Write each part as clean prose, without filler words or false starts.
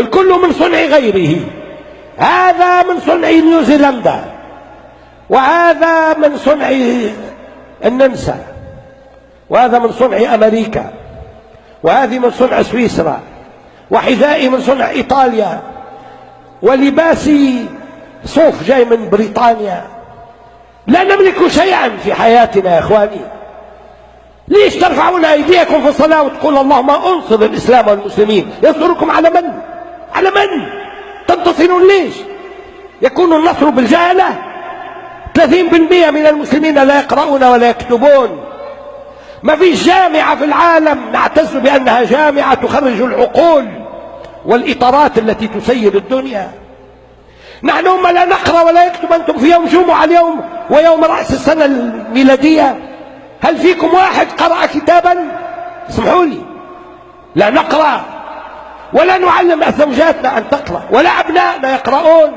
الكل من صنع غيره. هذا من صنع نيوزيلندا، وهذا من صنع النمسا، وهذا من صنع أمريكا، وهذه من صنع سويسرا، وحذائي من صنع إيطاليا، ولباسي صوف جاي من بريطانيا. لا نملك شيئا في حياتنا يا إخواني. ليش ترفعون أيديكم في الصلاة وتقول اللهم انصر الإسلام والمسلمين؟ ينصركم على من؟ على من تنتصرون؟ ليش يكون النصر بالجهلة؟ 30% من المسلمين لا يقرؤون ولا يكتبون. ما فيش جامعة في العالم نعتز بأنها جامعة تخرج العقول والإطارات التي تسير الدنيا. نحن هم لا نقرأ ولا يكتب. أنتم في يوم جمعة اليوم ويوم رأس السنة الميلادية، هل فيكم واحد قرأ كتابا؟ اسمحوا لي، لا نقرأ ولا نعلم زوجاتنا أن تقرأ، ولا أبنائنا يقرؤون.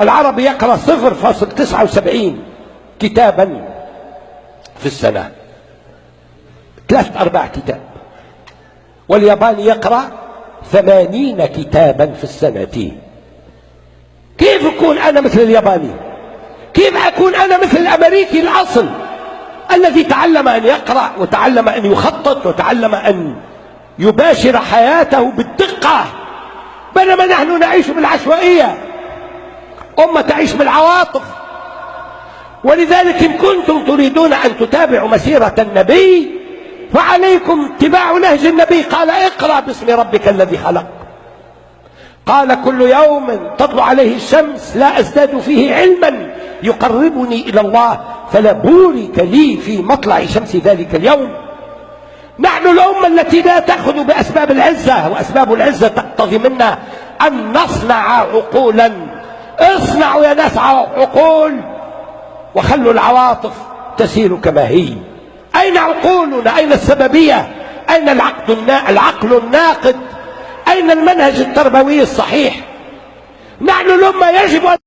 العربي يقرأ 0.79 كتابا في السنة، 3-4 كتاب، والياباني يقرأ 80 كتابا في السنة. كيف أكون أنا مثل الياباني؟ كيف أكون أنا مثل الأمريكي الأصل الذي تعلم أن يقرأ وتعلم أن يخطط وتعلم أن يباشر حياته بالدقة، بينما نحن نعيش بالعشوائية، أمة تعيش بالعواطف. ولذلك إن كنتم تريدون أن تتابعوا مسيرة النبي فعليكم اتباع نهج النبي. قال اقرأ باسم ربك الذي خلق، قال كل يوم تطلع عليه الشمس لا أزداد فيه علما يقربني إلى الله فلا بورك لي في مطلع شمس ذلك اليوم. نحن الأمة التي لا تأخذ بأسباب العزة، وأسباب العزة تقتضي منا أن نصنع عقولا. اصنعوا يا ناس عقول وخلوا العواطف تسير كما هي. أين عقولنا؟ أين السببية؟ أين العقل الناقد؟ أين المنهج التربوي الصحيح؟ نحن الأمة يجب أن